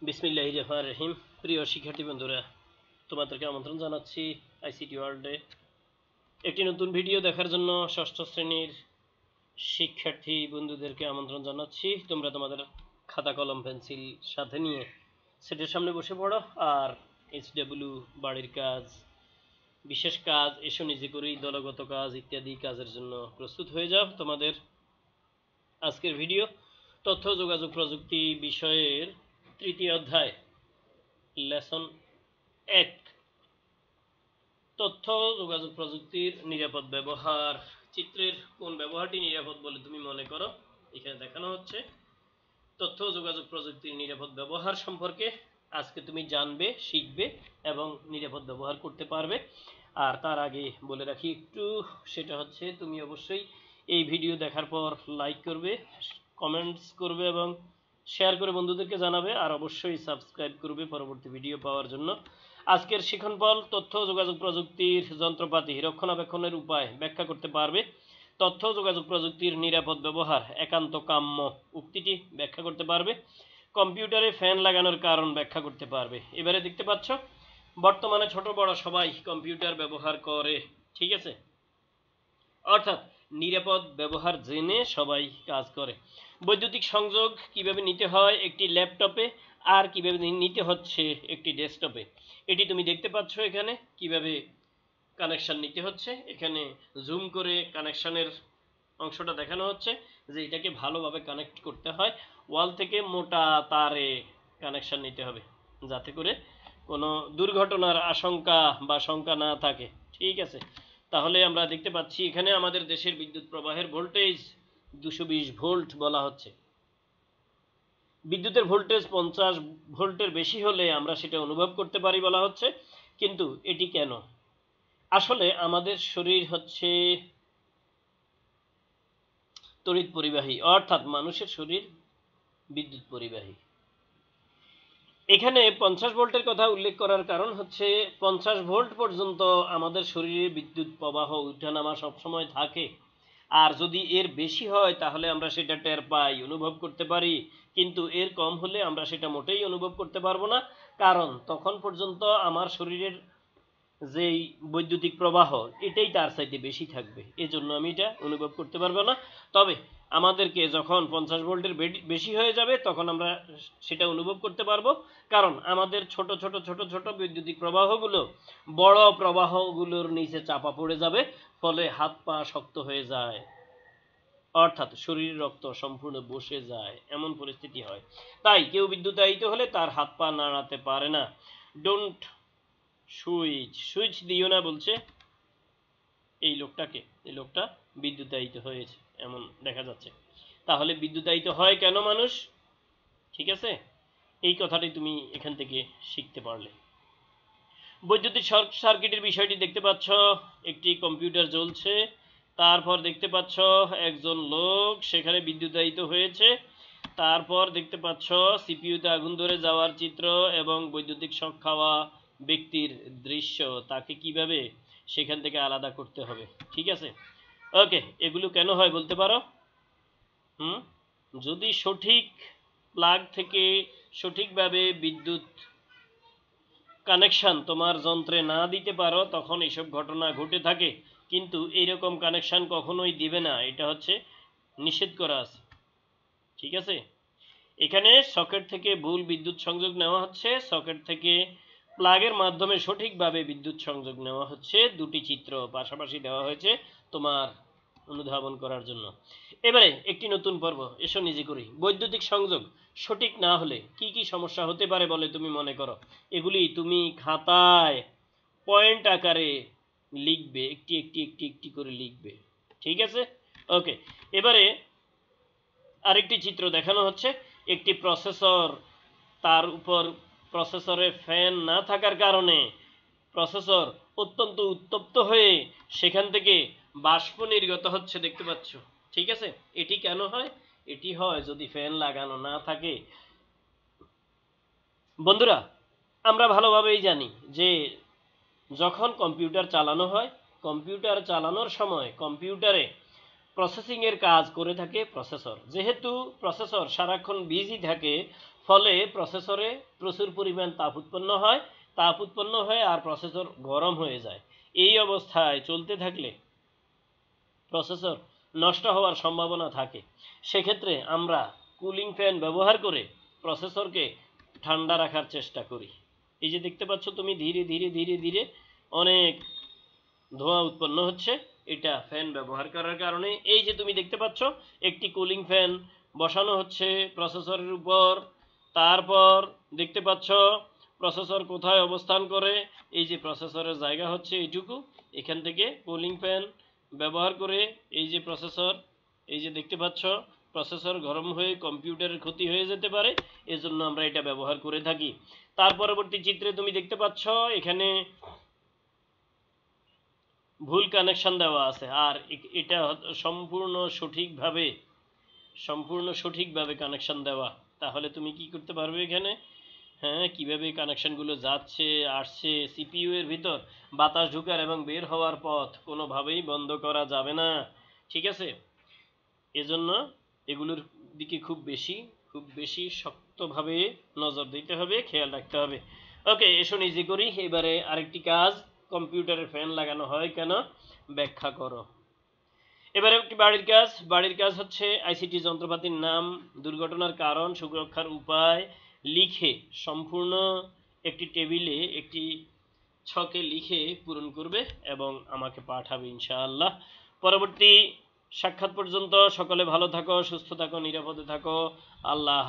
বিসমিল্লাহির রহমানির রহিম। প্রিয় শিক্ষার্থী বন্ধুরা, তোমাদেরকে আমন্ত্রণ জানাচ্ছি আইসিটি ওয়ার্ল্ডে একটি নতুন ভিডিও দেখার জন্য। ষষ্ঠ শ্রেণীর শিক্ষার্থী বন্ধুদেরকে আমন্ত্রণ জানাচ্ছি। তোমরা তোমাদের খাতা কলম পেন্সিল সাথে নিয়ে সেটের সামনে বসে পড়ো আর এইচডব্লিউ বাড়ির কাজ, বিশেষ কাজ, এসো নিজে করি, দলগত কাজ ইত্যাদি কাজের জন্য প্রস্তুত হয়ে যাও। তোমাদের আজকের ভিডিও তথ্য যোগাযোগ প্রযুক্তি বিষয়ের তৃতীয় অধ্যায়, লেসন 1, তথ্য যোগাযোগ প্রযুক্তির নিরাপদ ব্যবহার। চিত্রের কোন ব্যবহারটি নিরাপদ বলে তুমি মনে করো? এখানে দেখানো হচ্ছে তথ্য যোগাযোগ প্রযুক্তির নিরাপদ ব্যবহার সম্পর্কে আজকে তুমি জানবে, শিখবে এবং নিরাপদ ব্যবহার করতে পারবে। আর তার আগে বলে রাখি একটু, সেটা হচ্ছে তুমি অবশ্যই এই ভিডিও দেখার পর লাইক করবে, কমেন্টস করবে এবং শেয়ার করে বন্ধুদেরকে জানাবে, আর অবশ্যই সাবস্ক্রাইব করবে পরবর্তী ভিডিও পাওয়ার জন্য। আজকের শিক্ষণফল তথ্য যোগাযোগ প্রযুক্তির যন্ত্রপাতি রক্ষণাবেক্ষণের উপায় ব্যাখ্যা করতে পারবে। তথ্য যোগাযোগ প্রযুক্তির নিরাপদ ব্যবহার একান্ত কাম্য উক্তিটি ব্যাখ্যা করতে পারবে। কম্পিউটারে ফ্যান লাগানোর কারণ ব্যাখ্যা করতে পারবে। এবারে দেখতে পাচ্ছ বর্তমানে ছোট বড় সবাই কম্পিউটার ব্যবহার করে, ঠিক আছে? অর্থাৎ নিরাপদ ব্যবহার জেনে সবাই কাজ করে। বৈদ্যুতিক সংযোগ কিভাবে নিতে হয় একটি ল্যাপটপে আর কিভাবে নিতে হচ্ছে একটি ডেস্কটপে, এটি তুমি দেখতে পাচ্ছ এখানে কিভাবে কানেকশন নিতে হচ্ছে। এখানে জুম করে কানেকশনের অংশটা দেখানো হচ্ছে যে এটাকে ভালোভাবে কানেক্ট করতে হয়। ওয়াল থেকে মোটা তারে কানেকশন নিতে হবে যাতে করে কোনো দুর্ঘটনার আশঙ্কা বা শঙ্কা না থাকে, ঠিক আছে? তাহলে আমরা দেখতে পাচ্ছি এখানে আমাদের দেশের বিদ্যুৎ প্রবাহের ভোল্টেজ 220 ভোল্ট বলা হচ্ছে। বিদ্যুতের ভোল্টেজ 50 ভোল্টের বেশি হলে আমরা সেটা অনুভব করতে পারি বলা হচ্ছে। কিন্তু এটি কেন? আসলে আমাদের শরীর হচ্ছে তড়িৎ পরিবাহী, অর্থাৎ মানুষের শরীর বিদ্যুৎ পরিবাহী। এখানে 50 ভোল্টের কথা উল্লেখ করার কারণ হচ্ছে 50 ভোল্ট পর্যন্ত আমাদের শরীরে বিদ্যুৎ প্রবাহ উঠানামা সবসময় থাকে। আর যদি এর বেশি হয় তাহলে আমরা সেটা টের পাই, অনুভব করতে পারি। কিন্তু এর কম হলে আমরা সেটা মোটেই অনুভব করতে পারবো না, কারণ তখন পর্যন্ত আমার শরীরের যেই বৈদ্যুতিক প্রবাহ এটাই তার চাইতে বেশি থাকবে, এজন্য আমি এটা অনুভব করতে পারবো না। তবে আমাদেরকে যখন 50 ভোল্টের বেশি হয়ে যাবে তখন আমরা সেটা অনুভব করতে পারবো, কারণ আমাদের ছোট ছোট ছোট ছোট বৈদ্যুতিক প্রবাহগুলো বড় প্রবাহগুলোর নিচে চাপা পড়ে যাবে, ফলে হাত পা শক্ত হয়ে যায়, অর্থাৎ শরীরের রক্ত সম্পূর্ণ বসে যায়, এমন পরিস্থিতি হয়। তাই কেউ বিদ্যুতায়িত হলে তার হাত পা নাড়াতে পারে না। ডোন্ট সুইচ দিও না বলছে এই লোকটা বিদ্যুতায়িত হয়েছে এমন দেখা যাচ্ছে। তাহলে বিদ্যুতায়িত হয় কেন মানুষ, ঠিক আছে? এই কথাটি তুমি এখান থেকে শিখতে পারলে। বৈদ্যুতিক শর্ট সার্কিটের বিষয়টি দেখতে পাচ্ছ, একটি কম্পিউটার জ্বলছে, তারপর দেখতে পাচ্ছ একজন লোক সেখানে বিদ্যুতায়িত হয়েছে, তারপর দেখতে পাচ্ছ সিপিইউতে আগুন ধরে যাওয়ার চিত্র এবং বৈদ্যুতিক শক খাওয়া ব্যক্তির দৃশ্য, তাকে কিভাবে সেখান থেকে আলাদা করতে হবে, ঠিক আছে? ওকে, এগুলো কেন হয় বলতে পারো? যদি সঠিক প্লাগ থেকে সঠিকভাবে বিদ্যুৎ কানেকশন তোমার যন্ত্রে না দিতে পারো তখন এসব ঘটনা ঘটে থাকে। কিন্তু এইরকম কানেকশন কখনোই দিবে না, এটা হচ্ছে নিষেধ করা আছে, ঠিক আছে? এখানে সকেট থেকে ভুল বিদ্যুৎ সংযোগ নেওয়া হচ্ছে, সকেট থেকে প্লাগের মাধ্যমে সঠিকভাবে বিদ্যুৎ সংযোগ নেওয়া হচ্ছে। দুটি চিত্র পাশাপাশি দেওয়া হয়েছে তোমার অনুধাবন করার জন্য। এবারে একটি নতুন পর্ব, এসো নিজে করি। বৈদ্যুতিক সংযোগ সঠিক না হলে কি কি সমস্যা হতে পারে বলে তুমি মনে করো? এগুলি তুমি খাতায় পয়েন্ট আকারে লিখবে, একটি একটি একটি একটি করে লিখবে, ঠিক আছে? ওকে, এবারে আরেকটি চিত্র দেখানো হচ্ছে, একটি প্রসেসর, তার উপর প্রসেসরে ফ্যান না থাকার কারণে প্রসেসর অত্যন্ত উত্তপ্ত হয়ে সেখান থেকে বাষ্প নির্গত হচ্ছে, দেখতে পাচ্ছ, ঠিক আছে? এটি কেন হয়? এটি হয় যদি ফ্যান লাগানো না থাকে। বন্ধুরা, আমরা ভালোভাবেই জানি যে যখন কম্পিউটার চালানো হয়, কম্পিউটার চালানোর সময় কম্পিউটারে প্রসেসিংয়ের কাজ করে থাকে প্রসেসর। যেহেতু প্রসেসর সারাক্ষণ বিজি থাকে, ফলে প্রসেসরে প্রচুর পরিমাণ তাপ উৎপন্ন হয় আর প্রসেসর গরম হয়ে যায়। এই অবস্থায় চলতে থাকলে প্রসেসর নষ্ট হওয়ার সম্ভাবনা থাকে। সেক্ষেত্রে আমরা কুলিং ফ্যান ব্যবহার করে প্রসেসরকে ঠান্ডা রাখার চেষ্টা করি। এই যে দেখতে পাচ্ছ তুমি ধীরে ধীরে ধীরে ধীরে অনেক ধোঁয়া উৎপন্ন হচ্ছে, এটা ফ্যান ব্যবহার করার কারণে। এই যে তুমি দেখতে পাচ্ছ একটি কুলিং ফ্যান বসানো হচ্ছে প্রসেসরের উপর। তারপর দেখতে পাচ্ছ প্রসেসর কোথায় অবস্থান করে, এই যে প্রসেসরের জায়গা হচ্ছে এইটুকু, এখান থেকে কুলিং ফ্যান ব্যবহার করে এই যে প্রসেসর, এই যে দেখতে পাচ্ছ প্রসেসর গরম হয়ে কম্পিউটারের ক্ষতি হয়ে যেতে পারে, এজন্য আমরা এটা ব্যবহার করে থাকি। তার পরবর্তী চিত্রে তুমি দেখতে পাচ্ছ এখানে ভুল কানেকশন দেওয়া আছে, আর এটা সম্পূর্ণ সঠিকভাবে কানেকশন দেওয়া। তাহলে তুমি কি করতে পারবে এখানে, হ্যাঁ, কিভাবে কানেকশনগুলো যাচ্ছে আসছে, সিপিইউ এর ভিতর বাতাস ঢোকার এবং বের হওয়ার পথ কোনোভাবেই বন্ধ করা যাবে না, ঠিক আছে। এজন্য এগুলোর দিকে খুব বেশি শক্তভাবে নজর দিতে হবে, খেয়াল রাখতে হবে। ওকে, এসো নিজে করি এবারে আরেকটি কাজ, কম্পিউটারে ফ্যান লাগানো হয় কেন ব্যাখ্যা করো। এবারে একটি বাড়ির কাজ হচ্ছে আইসিটি যন্ত্রপাতির নাম, দুর্ঘটনার কারণ, সুরক্ষার উপায় লিখে সম্পূর্ণ একটি টেবিলে একটি ছকে লিখে পূরণ করবে এবং আমাকে পাঠাবে ইনশাআল্লাহ। পরবর্তী সাক্ষাৎ পর্যন্ত সকলে ভালো থাকো, সুস্থ থাকো, নিরাপদে থাকো। আল্লাহ।